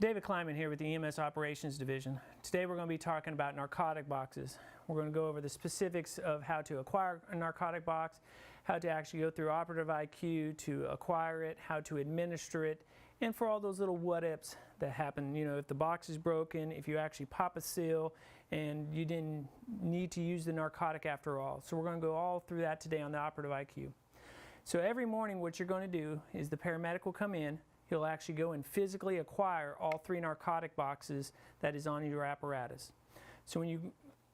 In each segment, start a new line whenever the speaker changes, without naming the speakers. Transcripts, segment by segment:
David Kleiman here with the EMS Operations Division. Today we're going to be talking about narcotic boxes. We're going to go over the specifics of how to acquire a narcotic box, how to actually go through Operative IQ to acquire it, how to administer it, and for all those little what-ifs that happen. You know, if the box is broken, if you actually pop a seal and you didn't need to use the narcotic after all. So we're going to go all through that today on the Operative IQ. So every morning what you're going to do is the paramedic will come in. He'll actually go and physically acquire all 3 narcotic boxes that is on your apparatus. So when you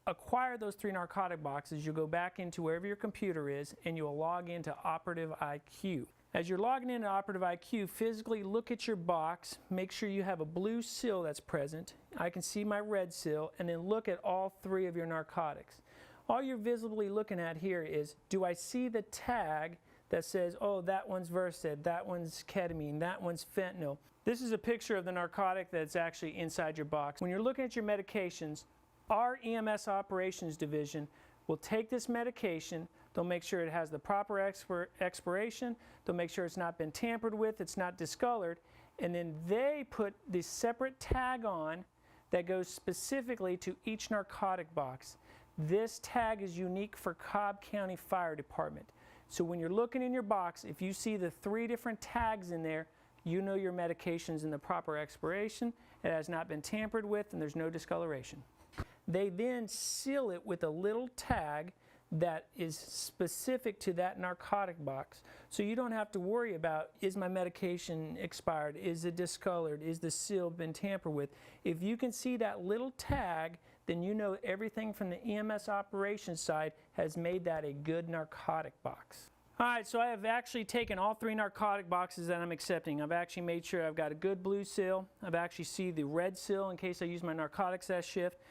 acquire those 3 narcotic boxes, you'll go back into wherever your computer is and you'll log into Operative IQ. As you're logging into Operative IQ, physically look at your box, make sure you have a blue seal that's present. I can see my red seal, and then look at all 3 of your narcotics. All you're visibly looking at here is, do I see the tag that says, oh, that one's Versed, that one's ketamine, that one's fentanyl. This is a picture of the narcotic that's actually inside your box. When you're looking at your medications, our EMS Operations Division will take this medication, they'll make sure it has the proper expiration, they'll make sure it's not been tampered with, it's not discolored, and then they put this separate tag on that goes specifically to each narcotic box. This tag is unique for Cobb County Fire Department. So when you're looking in your box, if you see the 3 different tags in there, you know your medication's in the proper expiration, it has not been tampered with, and there's no discoloration. They then seal it with a little tag that is specific to that narcotic box. So you don't have to worry about, is my medication expired, is it discolored, is the seal been tampered with. If you can see that little tag, then you know everything from the EMS operations side has made that a good narcotic box. Alright, so I have actually taken all 3 narcotic boxes that I'm accepting. I've actually made sure I've got a good blue seal. I've actually seen the red seal in case I use my narcotics that shift.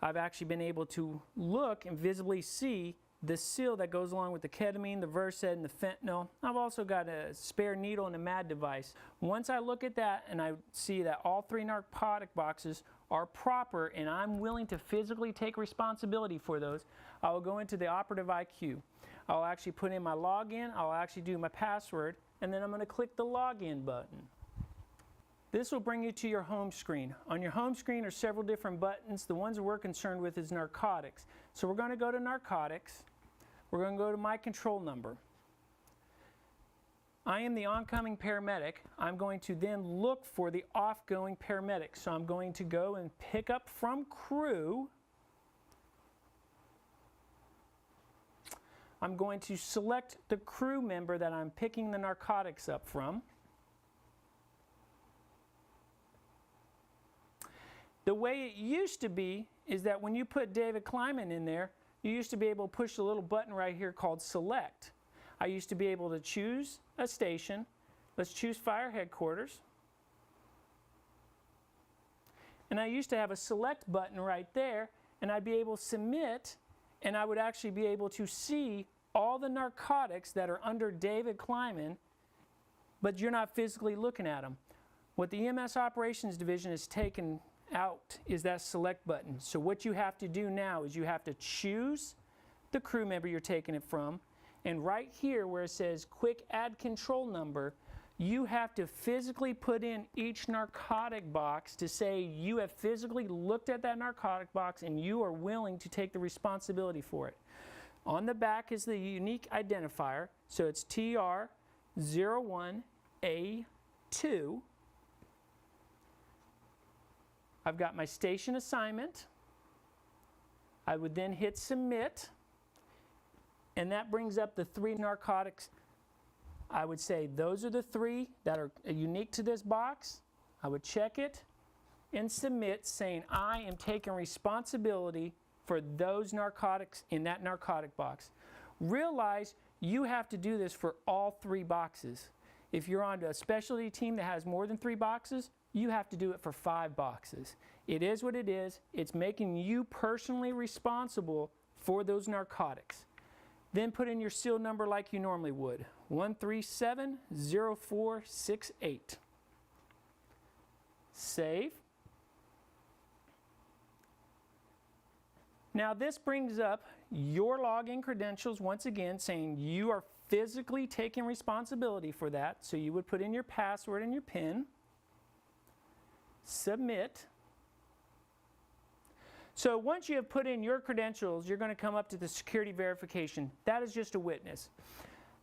I've actually been able to look and visibly see the seal that goes along with the ketamine, the Versed, and the fentanyl. I've also got a spare needle and a MAD device. Once I look at that and I see that all 3 narcotic boxes are proper and I'm willing to physically take responsibility for those, I will go into the Operative IQ. I'll actually put in my login, I'll actually do my password, and then I'm going to click the login button. This will bring you to your home screen. On your home screen are several different buttons. The ones we're concerned with is narcotics. So we're going to go to narcotics. We're going to go to my control number. I am the oncoming paramedic. I'm going to then look for the offgoing paramedic. So I'm going to go and pick up from crew. I'm going to select the crew member that I'm picking the narcotics up from. The way it used to be is that when you put David Kleiman in there, you used to be able to push the little button right here called select. I used to be able to choose a station. Let's choose fire headquarters. And I used to have a select button right there, and I'd be able to submit, and I would actually be able to see all the narcotics that are under David Kleiman, but you're not physically looking at them. What the EMS Operations Division has taken out is that select button. So what you have to do now is you have to choose the crew member you're taking it from, and right here where it says quick add control number, you have to physically put in each narcotic box to say you have physically looked at that narcotic box and you are willing to take the responsibility for it. On the back is the unique identifier, so it's TR01A2. I've got my station assignment. I would then hit submit, and that brings up the 3 narcotics. I would say those are the 3 that are unique to this box. I would check it and submit, saying I am taking responsibility for those narcotics in that narcotic box. Realize you have to do this for all 3 boxes. If you're on a specialty team that has more than 3 boxes, you have to do it for 5 boxes. It is what it is. It's making you personally responsible for those narcotics. Then put in your seal number like you normally would, 1370468. Save. Now this brings up your login credentials once again, saying you are physically taking responsibility for that. So you would put in your password and your PIN. submit. So once you have put in your credentials, you're going to come up to the security verification. That is just a witness.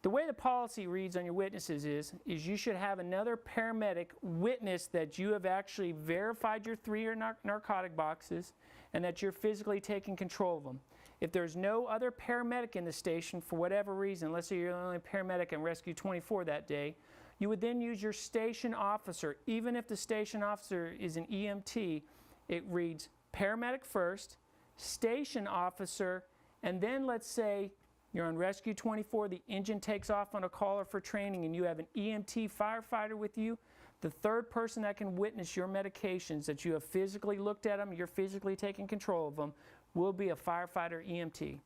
The way the policy reads on your witnesses is you should have another paramedic witness that you have actually verified your 3 narcotic boxes and that you're physically taking control of them. If there's no other paramedic in the station for whatever reason, let's say you're the only paramedic in Rescue 24 that day, you would then use your station officer. Even if the station officer is an EMT, it reads paramedic first, station officer, and then let's say you're on Rescue 24, the engine takes off on a caller for training and you have an EMT firefighter with you. The third person that can witness your medications, that you have physically looked at them, you're physically taking control of them, will be a firefighter EMT.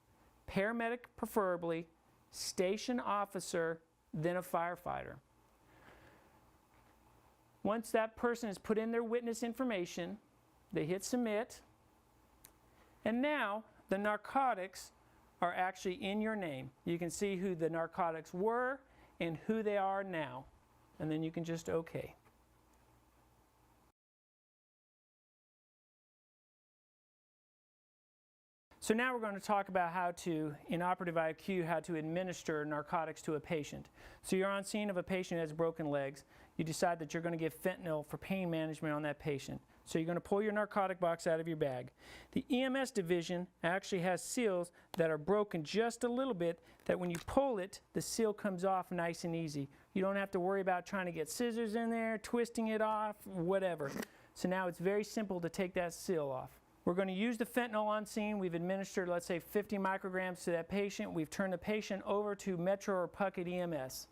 Paramedic preferably, station officer, then a firefighter. Once that person has put in their witness information, they hit submit, and now the narcotics are actually in your name. You can see who the narcotics were and who they are now, and then you can just OK. So now we're going to talk about how to, in Operative IQ, how to administer narcotics to a patient. So you're on scene of a patient who has broken legs. You decide that you're going to give fentanyl for pain management on that patient. So you're going to pull your narcotic box out of your bag. The EMS division actually has seals that are broken just a little bit, that when you pull it, the seal comes off nice and easy. You don't have to worry about trying to get scissors in there, twisting it off, whatever. So now it's very simple to take that seal off. We're going to use the fentanyl on scene. We've administered, let's say, 50 micrograms to that patient. We've turned the patient over to Metro or Puckett EMS.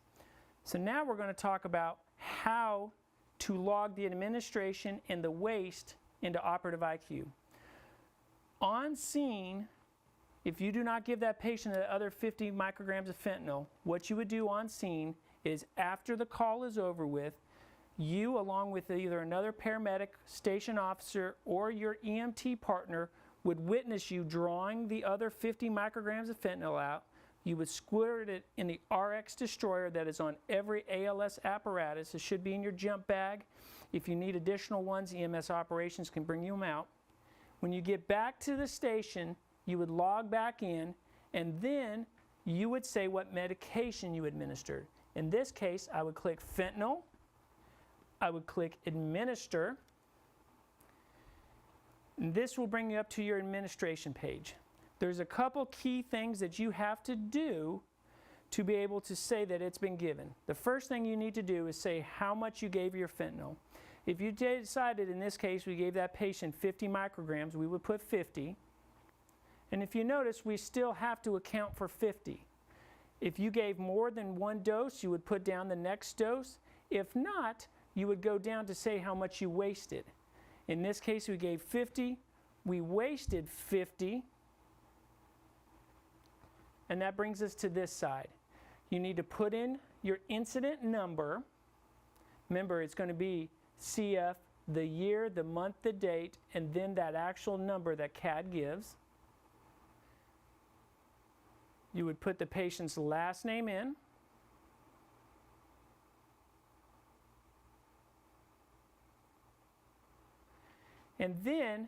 So now we're going to talk about how to log the administration and the waste into Operative IQ. On scene, if you do not give that patient the other 50 micrograms of fentanyl, what you would do on scene is after the call is over with, you, along with either another paramedic, station officer, or your EMT partner, would witness you drawing the other 50 micrograms of fentanyl out. You would squirt it in the RX destroyer that is on every ALS apparatus. It should be in your jump bag. If you need additional ones, EMS operations can bring you them out. When you get back to the station, you would log back in, and then you would say what medication you administered. In this case, I would click fentanyl. I would click administer. And this will bring you up to your administration page. There's a couple key things that you have to do to be able to say that it's been given. The first thing you need to do is say how much you gave your fentanyl. If you decided, in this case, we gave that patient 50 micrograms, we would put 50. And if you notice, we still have to account for 50. If you gave more than one dose, you would put down the next dose. If not, you would go down to say how much you wasted. In this case, we gave 50. We wasted 50. And that brings us to this side. You need to put in your incident number. Remember, it's going to be CF, the year, the month, the date, and then that actual number that CAD gives. You would put the patient's last name in. And then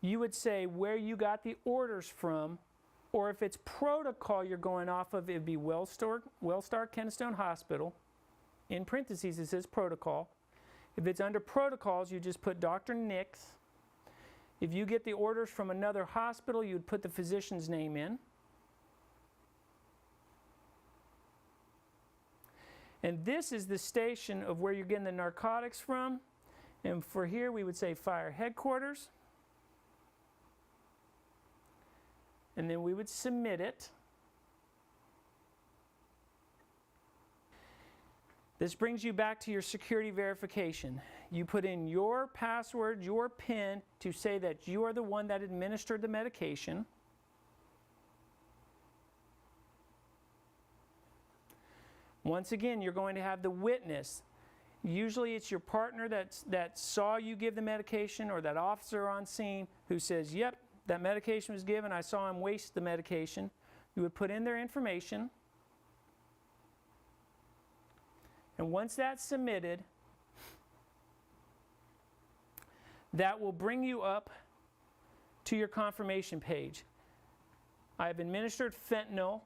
you would say where you got the orders from, or if it's protocol you're going off of, it would be Wellstar Kennestone Hospital. In parentheses, it says protocol. If it's under protocols, you just put Dr. Nix. If you get the orders from another hospital, you would put the physician's name in. And this is the station of where you're getting the narcotics from. And for here, we would say fire headquarters. And then we would submit it. This brings you back to your security verification. You put in your password, your PIN, to say that you are the one that administered the medication. Once again, you're going to have the witness. Usually it's your partner that saw you give the medication, or that officer on scene who says, yep, that medication was given, I saw him waste the medication. You would put in their information. And once that's submitted, That will bring you up to your confirmation page. I have administered fentanyl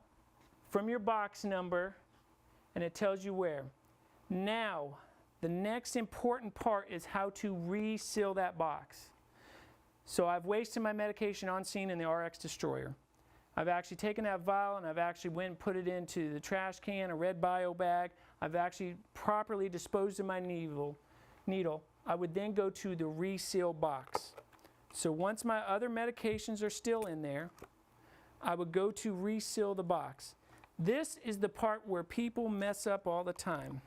from your box number, and it tells you where. Now, the next important part is how to reseal that box. So I've wasted my medication on scene in the RX destroyer. I've actually taken that vial and I've actually went and put it into the trash can, a red bio bag. I've actually properly disposed of my needle. I would then go to the reseal box. So once my other medications are still in there, I would go to reseal the box. This is the part where people mess up all the time.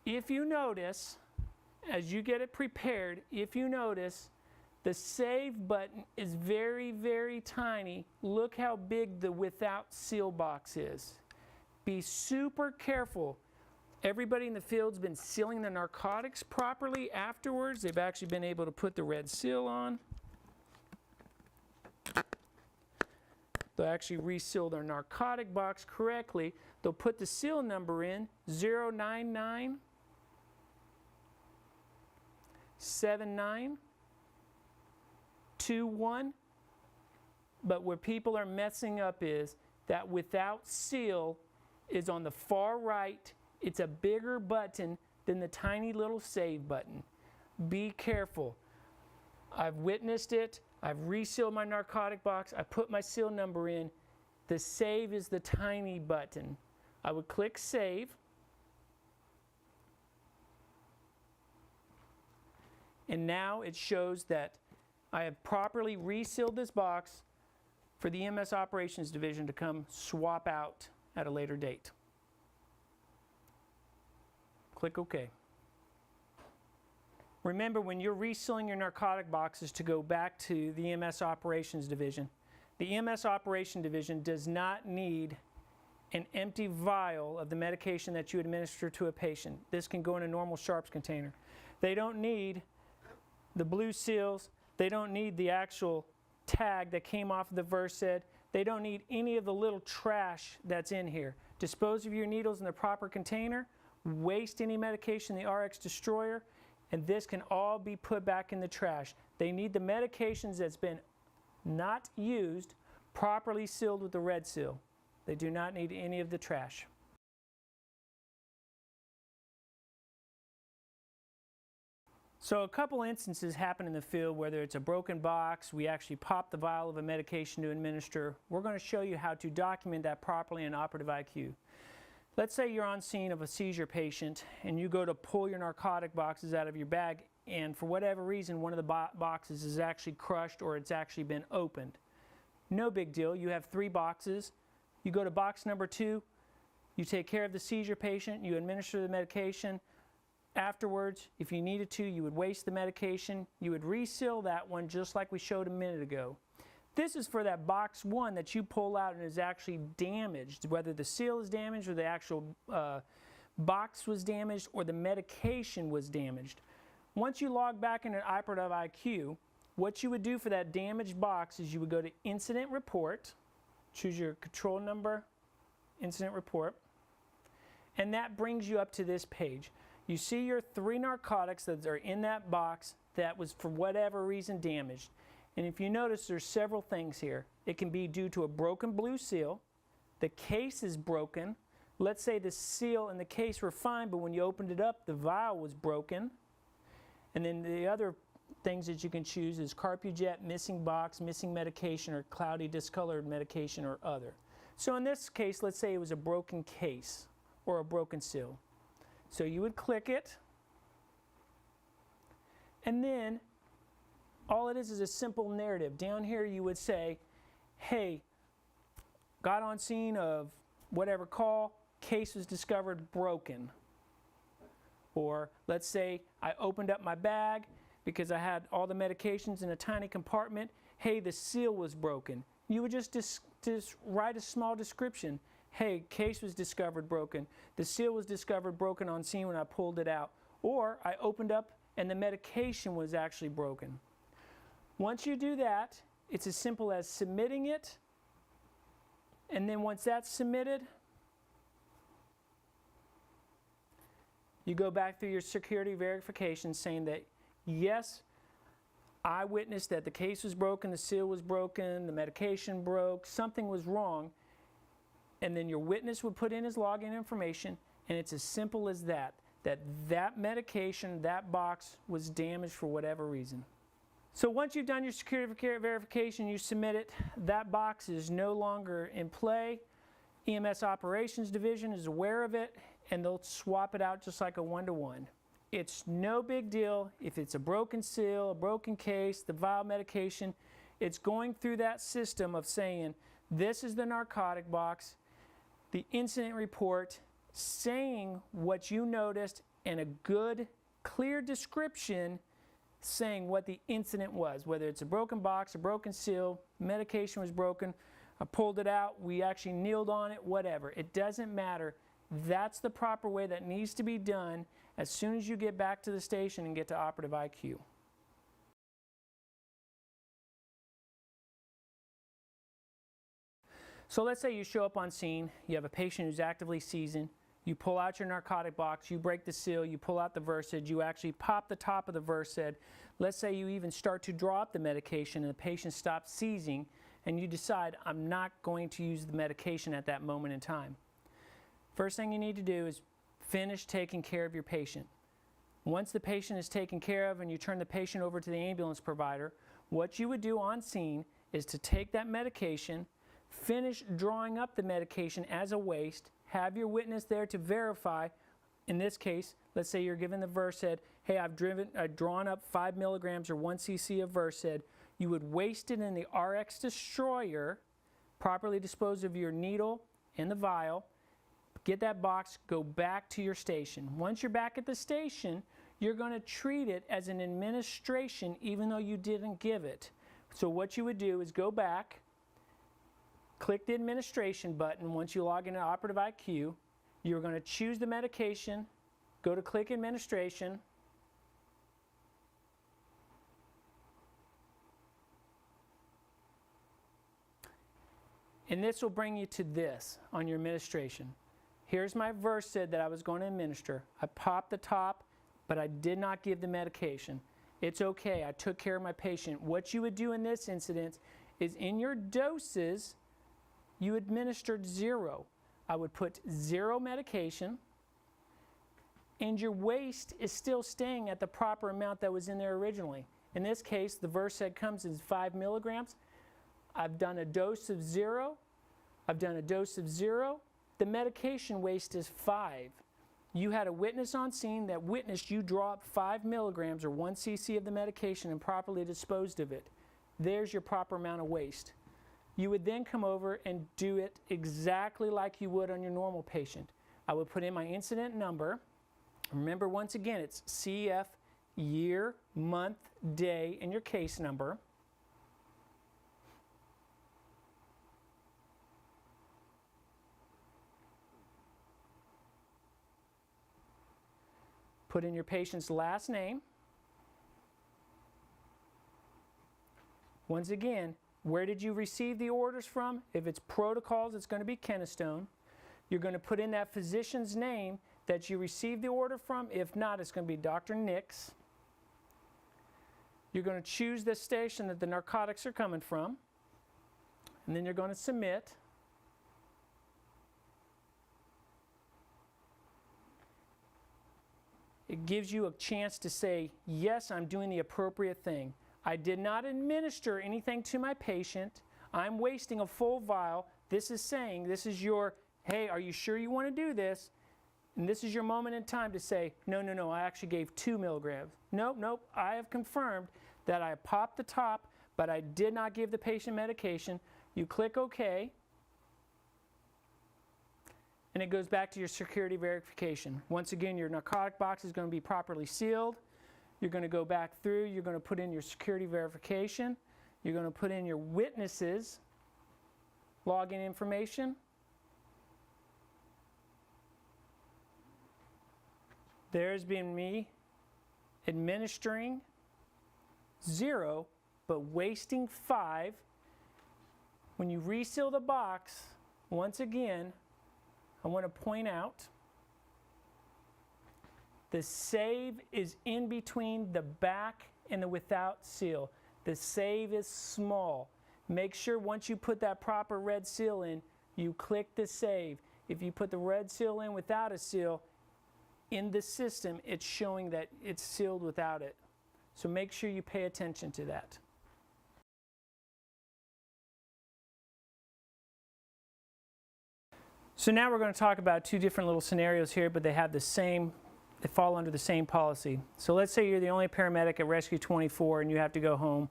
If you notice, as you get it prepared, if you notice, the save button is very, very tiny. Look how big the without seal box is. Be super careful. Everybody in the field's been sealing the narcotics properly afterwards. They've actually been able to put the red seal on. They'll actually reseal their narcotic box correctly. They'll put the seal number in, 099 7921. But where people are messing up is that without seal is on the far right. It's a bigger button than the tiny little save button. Be careful. I've witnessed it. I've resealed my narcotic box. I put my seal number in. The save is the tiny button. I would click save. And now it shows that I have properly resealed this box for the EMS Operations Division to come swap out at a later date. Click OK. Remember, when you're resealing your narcotic boxes, to go back to the EMS Operations Division. The EMS Operations Division does not need an empty vial of the medication that you administer to a patient. This can go in a normal sharps container. They don't need the blue seals. They don't need the actual tag that came off of the Versed. They don't need any of the little trash that's in here. Dispose of your needles in the proper container. Waste any medication in the RX destroyer, and this can all be put back in the trash. They need the medications that's been not used properly sealed with the red seal. They do not need any of the trash. So a couple instances happen in the field, whether it's a broken box, we actually pop the vial of a medication to administer. We're going to show you how to document that properly in Operative IQ. Let's say you're on scene of a seizure patient and you go to pull your narcotic boxes out of your bag, and for whatever reason one of the boxes is actually crushed or it's actually been opened. No big deal. You have 3 boxes. You go to box number 2, you take care of the seizure patient, you administer the medication. Afterwards, if you needed to, you would waste the medication. You would reseal that one just like we showed a minute ago. This is for that box 1 that you pull out and is actually damaged, whether the seal is damaged or the actual box was damaged or the medication was damaged. Once you log back into Operative IQ, what you would do for that damaged box is you would go to Incident Report, choose your control number, Incident Report, and that brings you up to this page. You see your 3 narcotics that are in that box that was for whatever reason damaged. And if you notice, there's several things here. It can be due to a broken blue seal. The case is broken. Let's say the seal and the case were fine, but when you opened it up, the vial was broken. And then the other things that you can choose is Carpujet, missing box, missing medication, or cloudy discolored medication, or other. So in this case, let's say it was a broken case or a broken seal. So you would click it, and then all it is a simple narrative. Down here you would say, hey, got on scene of whatever call, case was discovered broken. Or let's say I opened up my bag because I had all the medications in a tiny compartment. Hey, the seal was broken. You would just write a small description. Hey, case was discovered broken. The seal was discovered broken on scene when I pulled it out. Or I opened up and the medication was actually broken. Once you do that, it's as simple as submitting it And then once that's submitted, you go back through your security verification saying that, yes, I witnessed that the case was broken, the seal was broken, the medication broke, something was wrong. And then your witness would put in his login information, and it's as simple as that, that medication, that box was damaged for whatever reason. So once you've done your security verification, you submit it, that box is no longer in play. EMS Operations Division is aware of it, and they'll swap it out just like a one-to-one. It's no big deal if it's a broken seal, a broken case, the vial medication. It's going through that system of saying, this is the narcotic box, the incident report, saying what you noticed, and a good, clear description saying what the incident was, whether it's a broken box, a broken seal, medication was broken, I pulled it out, we actually kneeled on it, whatever. It doesn't matter. That's the proper way that needs to be done as soon as you get back to the station and get to Operative IQ. So let's say you show up on scene, you have a patient who's actively seizing, you pull out your narcotic box, you break the seal, you pull out the Versed, you actually pop the top of the Versed. Let's say you even start to draw up the medication and the patient stops seizing, and you decide, I'm not going to use the medication at that moment in time. First thing you need to do is finish taking care of your patient. Once the patient is taken care of and you turn the patient over to the ambulance provider, what you would do on scene is to take that medication, finish drawing up the medication as a waste, have your witness there to verify. In this case, let's say you're given the Versed, hey, I've drawn up 5 milligrams or 1 cc of Versed. You would waste it in the RX destroyer, properly dispose of your needle and the vial, get that box, go back to your station. Once you're back at the station, you're going to treat it as an administration even though you didn't give it. So what you would do is go back, click the administration button once you log into Operative IQ. You're going to choose the medication, go to click administration, and this will bring you to this on your administration. Here's my Versed that I was going to administer. I popped the top, but I did not give the medication. It's okay, I took care of my patient. What you would do in this incident is in your doses, you administered 0. I would put 0 medication, and your waste is still staying at the proper amount that was in there originally. In this case, the Versed comes in 5 milligrams. I've done a dose of 0. I've done a dose of 0. The medication waste is 5. You had a witness on scene that witnessed you draw up 5 milligrams or 1 cc of the medication and properly disposed of it. There's your proper amount of waste. You would then come over and do it exactly like you would on your normal patient. I would put in my incident number. Remember, once again, it's CF, year, month, day, and your case number. Put in your patient's last name. Once again, where did you receive the orders from? If it's protocols, it's going to be Kennestone. You're going to put in that physician's name that you received the order from. If not, it's going to be Dr. Nix. You're going to choose the station that the narcotics are coming from, and then you're going to submit. It gives you a chance to say, yes, I'm doing the appropriate thing. I did not administer anything to my patient. I'm wasting a full vial. This is saying, this is your, hey, are you sure you want to do this? And this is your moment in time to say, no, no, no, I actually gave 2 milligrams. Nope, nope, I have confirmed that I popped the top, but I did not give the patient medication. You click OK, and it goes back to your security verification. Once again, your narcotic box is going to be properly sealed. You're going to go back through, you're going to put in your security verification, you're going to put in your witnesses, login information. There's been me administering 0, but wasting 5. When you reseal the box, Once again, I want to point out the save is in between the back and the without seal. The save is small. Make sure once you put that proper red seal in, you click the save. If you put the red seal in without a seal, in the system it's showing that it's sealed without it. So make sure you pay attention to that. So now we're going to talk about two different little scenarios here, but they fall under the same policy. So let's say you're the only paramedic at Rescue 24 and you have to go home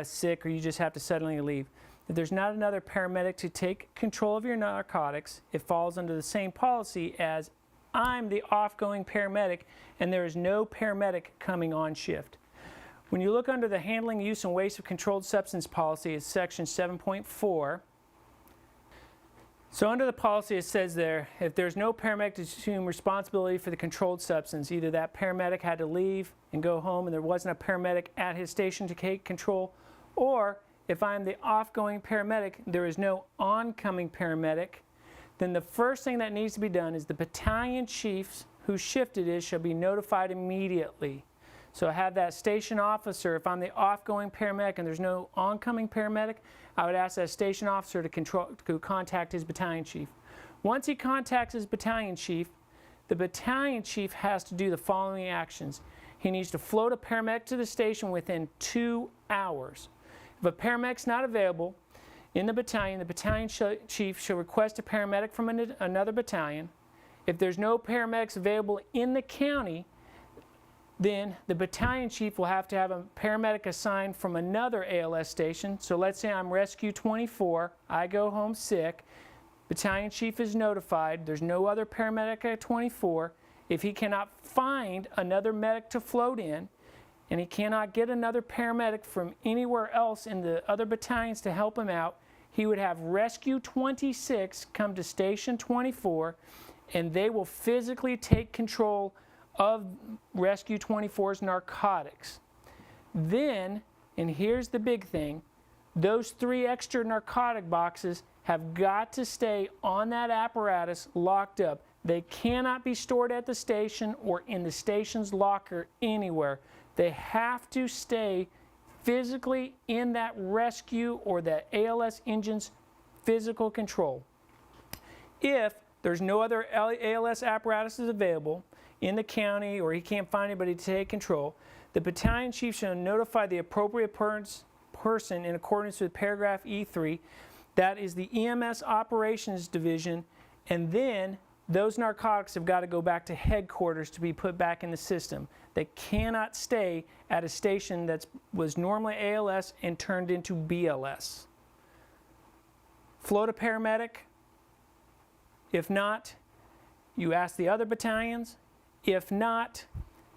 sick, or you just have to suddenly leave. If there's not another paramedic to take control of your narcotics, it falls under the same policy as I'm the off-going paramedic and there is no paramedic coming on shift. When you look under the handling, use, and waste of controlled substance policy, it's section 7.4. So under the policy it says there, if there's no paramedic to assume responsibility for the controlled substance, either that paramedic had to leave and go home and there wasn't a paramedic at his station to take control, or if I'm the off-going paramedic, there is no oncoming paramedic, then the first thing that needs to be done is the battalion chiefs whose shift it is shall be notified immediately. So I have that station officer, if I'm the off-going paramedic and there's no oncoming paramedic, I would ask that station officer to contact his battalion chief. Once he contacts his battalion chief, the battalion chief has to do the following actions. He needs to float a paramedic to the station within 2 hours. If a paramedic's not available in the battalion chief shall request a paramedic from another battalion. If there's no paramedics available in the county, then the battalion chief will have to have a paramedic assigned from another ALS station. So let's say I'm Rescue 24, I go home sick, battalion chief is notified, there's no other paramedic at 24. If he cannot find another medic to float in, and he cannot get another paramedic from anywhere else in the other battalions to help him out, he would have Rescue 26 come to Station 24, and they will physically take control of Rescue 24's narcotics. Then, and here's the big thing, those 3 extra narcotic boxes have got to stay on that apparatus locked up. They cannot be stored at the station or in the station's locker anywhere. They have to stay physically in that rescue or that ALS engine's physical control. If there's no other ALS apparatuses available in the county, or he can't find anybody to take control, the battalion chief shall notify the appropriate person in accordance with paragraph E3, that is the EMS operations division, and then those narcotics have got to go back to headquarters to be put back in the system. They cannot stay at a station that was normally ALS and turned into BLS. Float a paramedic. If not, you ask the other battalions. If not,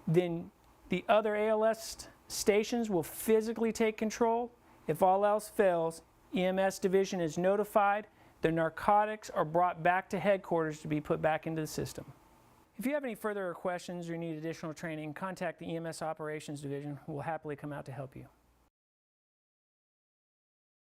then the other ALS stations will physically take control. If all else fails, EMS division is notified. The narcotics are brought back to headquarters to be put back into the system. If you have any further questions or need additional training, contact the EMS Operations Division, who will happily come out to help you.